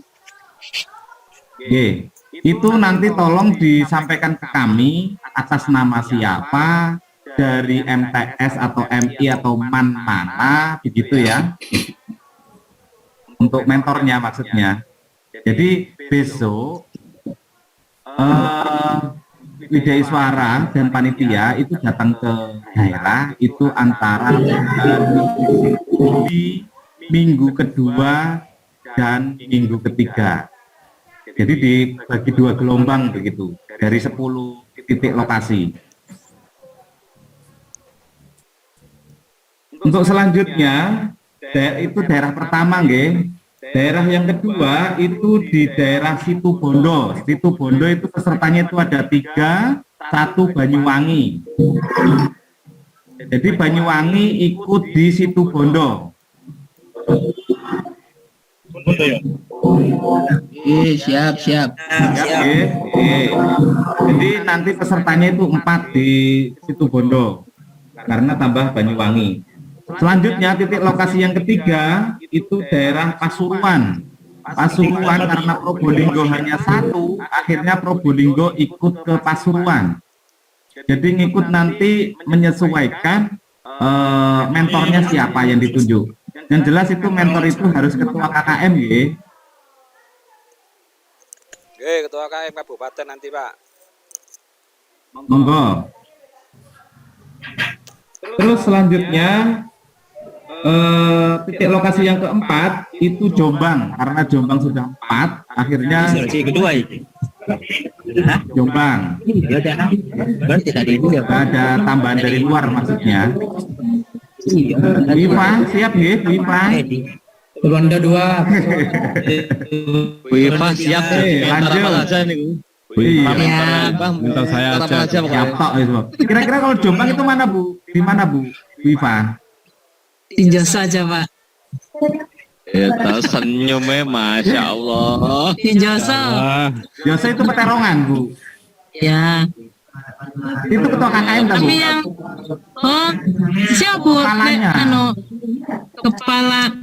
Nggih. Itu nanti tolong disampaikan ke kami atas nama siapa, dari MTS atau MI atau MAN mana begitu ya. Untuk mentornya maksudnya. Jadi besok Widya Iswara dan panitia itu datang ke daerah itu antara di minggu kedua dan minggu ketiga. Jadi dibagi 2 gelombang begitu dari 10 titik lokasi. Untuk selanjutnya itu daerah pertama nggih. Daerah yang kedua itu di daerah Situbondo. Situbondo itu pesertanya itu ada 3, 1 Banyuwangi. Jadi Banyuwangi ikut di Situbondo. Siap. Jadi nanti pesertanya itu 4 di Situbondo karena tambah Banyuwangi. Selanjutnya titik lokasi yang ketiga itu daerah Pasuruan. Pasuruan karena Probolinggo hanya satu, akhirnya Probolinggo ikut ke Pasuruan. Jadi ngikut nanti menyesuaikan mentornya siapa yang ditunjuk. Yang jelas itu mentor itu harus ketua KKM ya. Ketua KKM Kabupaten nanti Pak. Monggo. Terus selanjutnya titik lokasi yang keempat itu Jombang, karena Jombang sudah 4, akhirnya kedua itu. Jombang. Berarti tadi itu ya, Pak. Ada tambahan dari luar maksudnya. Wifa siap ya, Wifa. Rondo 2. Wifa siap. Lanjut. Bentar saya aja. Kira-kira kalau Jombang itu mana Bu? Di mana Bu? Wifa. Tinjau saja Pak. Itu senyumnya Masya Allah. Tinjoso. Joso itu peterongan Bu. Ya. Itu ketua KKM tak Bu? Tapi yang siapa Bu? Kepala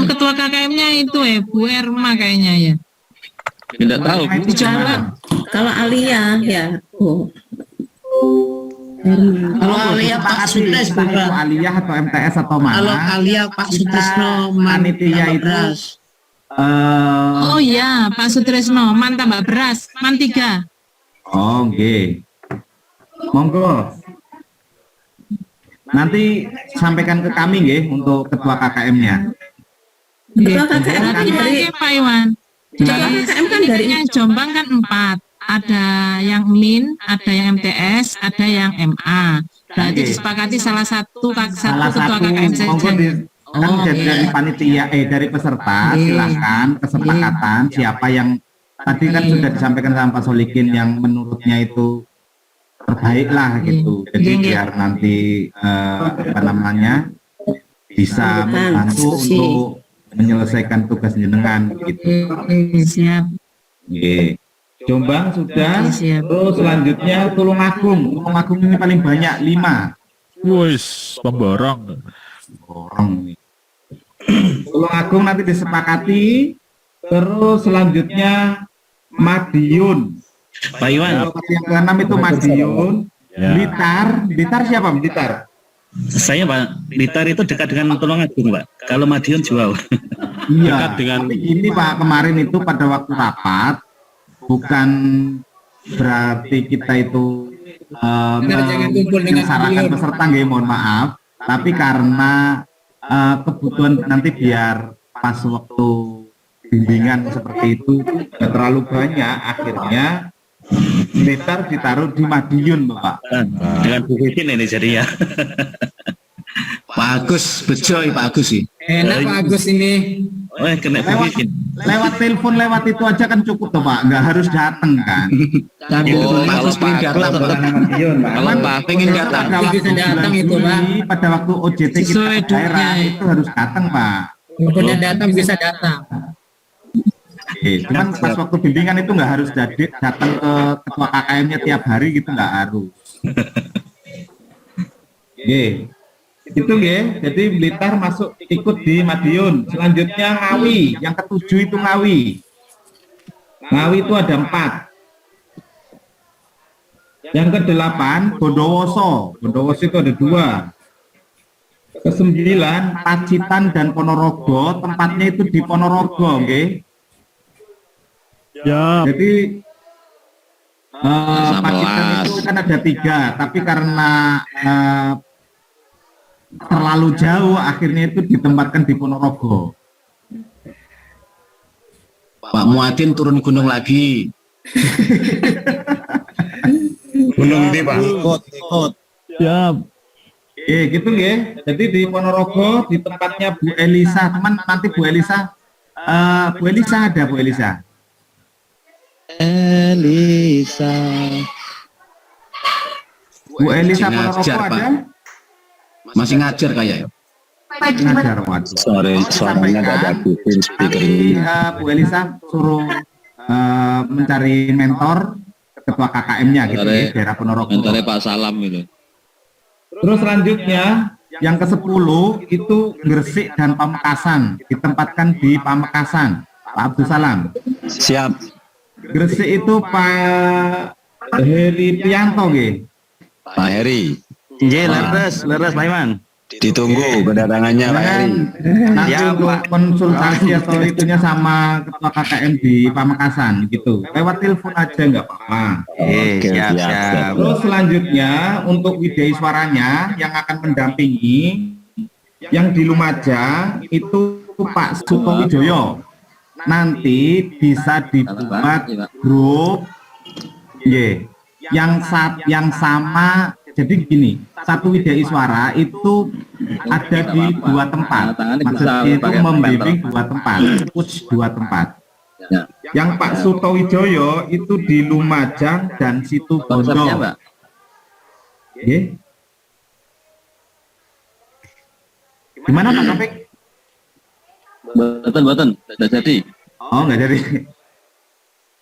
ketua KKM-nya itu Bu Erma kayaknya ya. Tidak tahu Bu. Kalau Alia ya. Kalau Alia Pak Sutris itu Alia atau MTS atau mana? Kalau Alia Pak Sutrisno panitia itu Oh iya Pak Sutrisno man tambah beras man 3. Oh nggih. Monggo. Nanti sampaikan ke kami nggih untuk ketua KKM-nya. Ketua KKM kan dari Pak Iwan. Ketua KKM kan dari Jombang kan 4. Ada yang MIN, ada yang MTS, ada yang MA. Berarti disepakati salah satu ketua KKM saja. Kan dari panitia dari peserta silakan kesepakatan siapa yang tadi kan sudah disampaikan sama Pak Solikin yang menurutnya itu terbaik lah gitu. Jadi biar nanti apa namanya bisa membantu untuk menyelesaikan tugas jenengan gitu. Siap. Jombang sudah. Terus selanjutnya Tulungagung. Tulungagung ini paling banyak 5. Wis, pemborong. Tulungagung nanti disepakati. Terus selanjutnya Madiun. Pak Iwan. Yang ke-6 itu Madiun. Blitar siapa Blitar? Saya Pak, Blitar itu dekat dengan Tulungagung Pak. Kalau Madiun jauh. Iya. Dengan ini Pak, kemarin itu pada waktu rapat bukan berarti kita itu menyarankan peserta nggih, mohon maaf, tapi karena kebutuhan nanti biar pas waktu bimbingan seperti itu nggak terlalu banyak, akhirnya Blitar ditaruh di Madiun Bapak. Dengan Bu Vivian ini jadi ya. Pak Agus, bejo Pak Agus sih. Enak Pak Agus ini. Kena Bu Vivian. Lewat telepon lewat itu aja kan cukup tuh Pak, nggak harus datang kan. Kalau Pak pengen datang bisa datang itu Pak. Pada waktu OJT kita daerah itu harus datang Pak. Pokoknya datang bisa datang. Cuman pas waktu bimbingan itu nggak harus datang ke ketua KKM-nya tiap hari gitu, nggak harus. Itu ya, jadi Blitar masuk ikut di Madiun. Selanjutnya Ngawi, yang ke-7 itu Ngawi. Ngawi itu ada 4. Yang ke-8 Bondowoso. Bondowoso itu ada 2. Ke-9 Pacitan dan Ponorogo, tempatnya itu di Ponorogo, oke? Ya. Jadi Pacitan itu kan ada 3, tapi karena terlalu jauh akhirnya itu ditempatkan di Ponorogo. Pak Muadin turun gunung lagi. Gunung di Pak. Ikut. Ya. Gitu ya. Jadi di Ponorogo di tempatnya Bu Elisa, teman nanti Bu Elisa ada Bu Elisa. Bu Elisa Ponorogo ada? Masih ngajar kayak ya. Ngajar, waduh. Suaranya nggak bagusin speaker ini. Bu Elisa suruh mencari mentor ketua KKM-nya gitu ya, daerah Ponorogo. Mentornya Pak Salam itu. Terus selanjutnya yang ke-10 itu Gresik dan Pamekasan, ditempatkan di Pamekasan. Pak Abdul Salam. Siap. Gresik itu Pak Heri Prianto nggih. Pak Heri. Nggih, leres Pak Iman. Ditunggu kedatangannya Pak Heri. Nanti untuk konsultasi atau itunya sama ketua KKM di Pamekasan gitu. Lewat telepon aja nggak apa-apa. Oke, siap. Terus selanjutnya untuk Widya Iswaranya yang akan mendampingi yang di Lumajang itu Pak Suto Wijoyo. Nanti bisa dibuat grup yang sama. Jadi gini, satu Widya Iswara itu ada di 2 tempat. Maksudnya itu membimbing 2 tempat, coach 2 tempat. Yang Pak Suto Wijoyo itu di Lumajang dan Situ Bondo. Gimana Pak Taufik? Boten, tidak jadi. Oh, nggak jadi.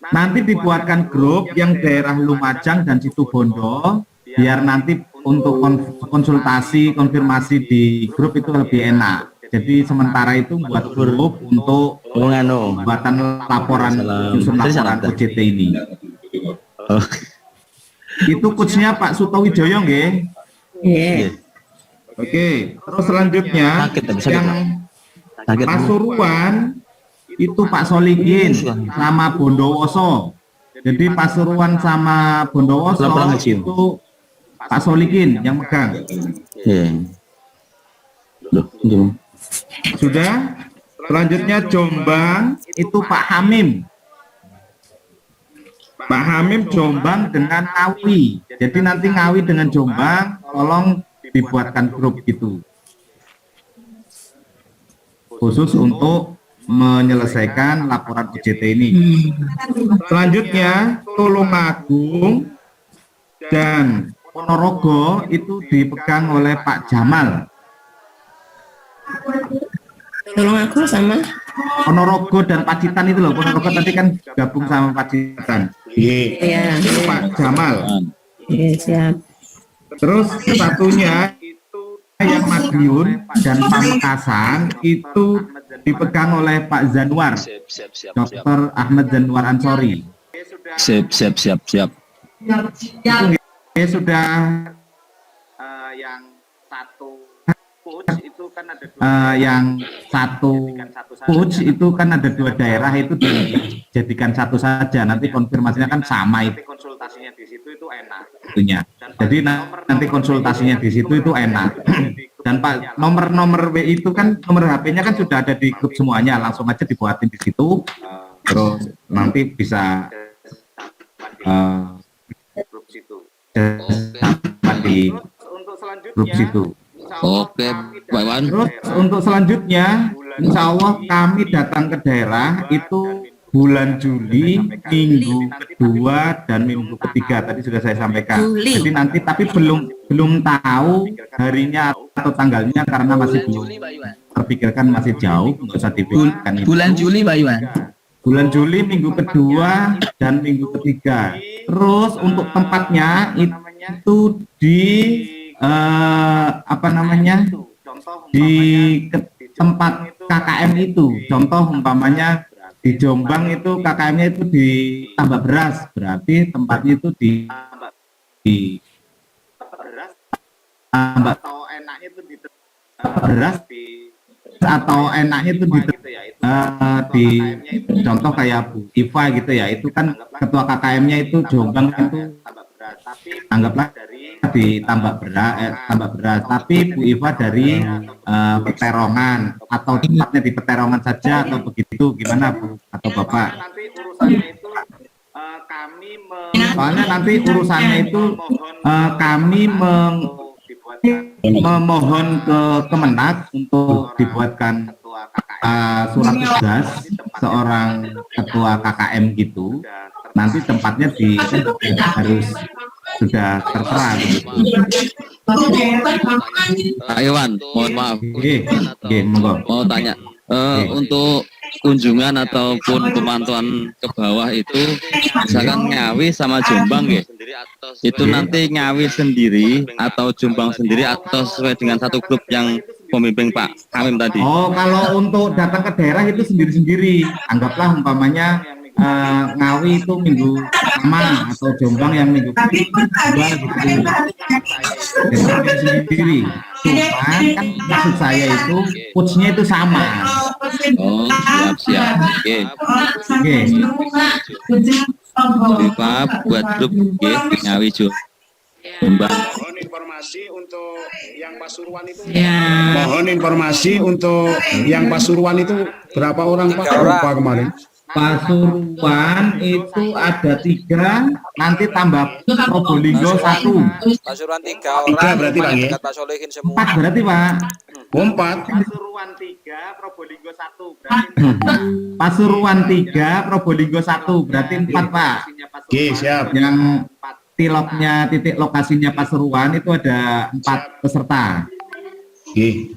Nanti dibuatkan grup yang daerah Lumajang dan Situ Bondo, biar nanti untuk konsultasi, konfirmasi di grup itu lebih enak. Jadi sementara itu buat grup untuk pembuatan laporan, susun laporan OJT ini. Itu coachnya Pak Suto Wijoyo, nggih? Oke, terus selanjutnya yang Pasuruan itu Pak Solikin sama Bondowoso. Jadi Pasuruan sama Bondowoso itu Pak Solikin yang megang. Sudah. Selanjutnya Jombang itu Pak Hamim. Pak Hamim Jombang dengan Ngawi. Jadi nanti Ngawi dengan Jombang tolong dibuatkan grup gitu. Khusus untuk menyelesaikan laporan OJT ini. Selanjutnya Tulungagung dan Ponorogo itu dipegang oleh Pak Jamal. Tulungagung sama Ponorogo dan Pacitan itu loh. Ponorogo tadi kan gabung sama Pacitan. Iya. Itu Pak Jamal. Iya, siap. Terus satunya yang Madiun dan Pamekasan itu dipegang oleh Pak Zanwar, Dr. Ahmad Zanwar Ansori. Siap. Itu sudah yang satu coach itu kan ada 2 daerah itu dijadikan satu saja. Nanti konfirmasinya kan sama itu. Konsultasinya di situ itu enak. Jadi nanti konsultasinya di situ itu enak. Dan Pak nomor W itu kan nomor HP-nya kan sudah ada di grup semuanya. Langsung aja dibuatin di situ. Terus nanti bisa grup situ. Di grup situ. Oke, Pak Iwan. Terus untuk selanjutnya, insya Allah kami datang ke daerah itu bulan Juli, minggu kedua dan minggu ketiga. Tadi sudah saya sampaikan. Jadi nanti tapi belum tahu harinya atau tanggalnya karena masih belum terpikirkan, masih jauh, nggak usah dipikirkan. Bulan Juli, Pak Iwan. Bulan Juli minggu kedua dan minggu ketiga. Terus untuk tempatnya itu di di tempat KKM itu. Contoh umpamanya di Jombang itu KKM-nya itu di Tambak Beras, berarti tempatnya itu di Tambak Beras atau enaknya itu di contoh kayak Bu Iva gitu ya, itu kan ketua KKM-nya itu Jombang itu anggaplah di Tambak Beras, tapi Bu Iva dari Peterongan atau tempatnya di Peterongan saja atau begitu, gimana Bu atau Bapak? Soalnya nanti urusannya itu kami memohon ke Kemenak untuk dibuatkan surat tugas seorang ketua KKM gitu. Nanti tempatnya harus sudah tertera gitu. Pak Iwan, mohon maaf. Mau tanya, untuk kunjungan ataupun pemantauan ke bawah itu, misalkan Ngawi sama Jombang ya, itu nanti Ngawi sendiri atau Jombang sendiri atau sesuai dengan satu grup yang pembimbing Pak Amim tadi. Oh, kalau untuk datang ke daerah itu sendiri-sendiri. Anggaplah umpamanya Ngawi itu minggu pertama atau Jombang yang minggu kedua gitu. Jadi sendiri-sendiri. Cuma kan maksud saya itu coachnya itu sama. Oh, siap. Oke. Pak buat grup Ngawi Jombang. Mohon informasi untuk yang Pasuruan itu. Mohon informasi untuk yang Pasuruan itu berapa orang Pak? Berapa kemarin? Pasuruan itu ada 3, nanti tambah Probolinggo 1. Pasuruan 3 orang. Berarti Pak ya? Dekat Pak Solehin semua. 4 berarti Pak. 4. Pasuruan 3, Probolinggo 1 berarti. Pasuruan 3, Probolinggo 1 berarti 4 Pak. Oke, siap. Yang tiloknya titik lokasinya Pasuruan itu ada 4 peserta. Oke.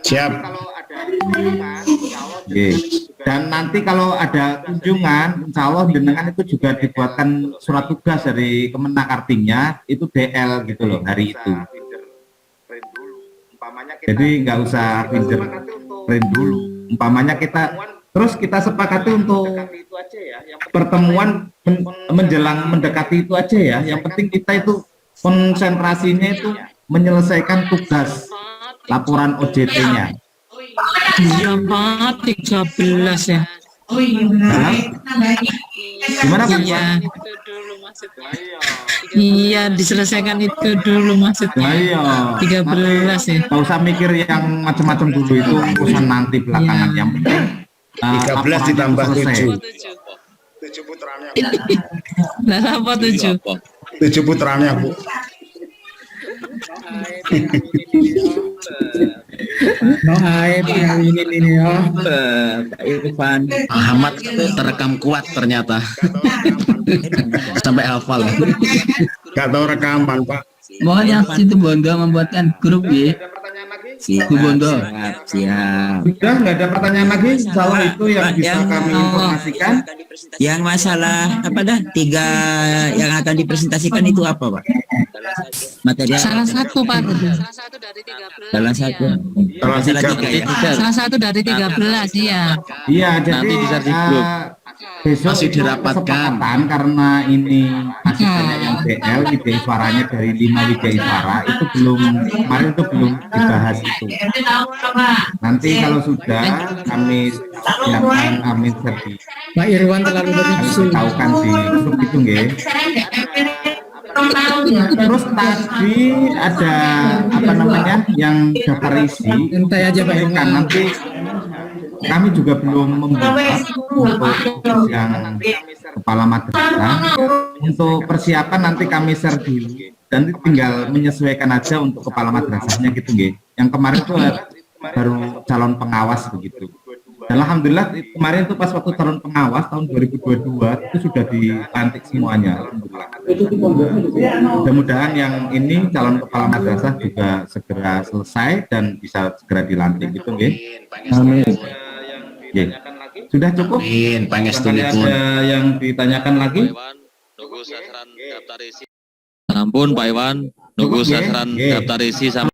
Siap. Dan nanti kalau ada kunjungan, insya Allah jenengan itu juga dibuatkan surat tugas dari Kemenak, artinya itu DL gitu loh hari itu. Jadi nggak usah print dulu. Umpamanya kita sepakati untuk pertemuan menjelang mendekati itu aja ya. Yang penting kita itu konsentrasinya itu menyelesaikan tugas laporan OJT-nya. Iya Pak, 13 ya. Oh iya benar. Gimana Pak? Iya, diselesaikan itu dulu maksudnya. Iya. 13 ya. Nggak usah mikir yang macam-macam dulu, itu urusan nanti belakangan. Yang penting 13 ditambah 7. 7 putranya. Lah apa 7? 7 putranya Bu. No aib ini ya. Pak Irfan Ahmad terekam kuat ternyata. Sampai hafal. Gak tahu rekaman Pak. Mohon yang situ Bondo membuatkan grup ya. Situ Bondo. Siap. Sudah nggak ada pertanyaan lagi. Salah itu yang bisa kami informasikan. Yang masalah apa dah 3 yang akan dipresentasikan itu apa Pak? Materi Salah satu Pak. Salah satu. Salah satu dari 13 ya. Iya, jadi Nanti bisa di grup. besok Masih itu dirapatkan. kesepakatan karena ini masih banyak yang BL, IDI suaranya dari 5 IDI suara itu kemarin itu belum dibahas itu. Nanti kalau sudah kami siapkan, amin serdi. Pak Irwan terlalu bernafsu. Tahukan di grup itu nggih. Terus tadi ada apa namanya yang daftar isi. Santai aja Pak Irwan. Nanti kami juga belum membuat untuk yang kepala madrasah. Untuk persiapan nanti kami share dulu. Dan tinggal menyesuaikan aja untuk kepala madrasahnya gitu nggih. Yang kemarin itu baru calon pengawas begitu. Dan alhamdulillah kemarin itu pas waktu calon pengawas tahun 2022 itu sudah dilantik semuanya. Alhamdulillah. Mudah-mudahan yang ini calon kepala madrasah juga segera selesai dan bisa segera dilantik gitu nggih. Amin. Sudah cukup? Ada yang ditanyakan lagi? Nunggu sasaran daftar isi. Ampun Pak Iwan, nunggu sasaran daftar isi sama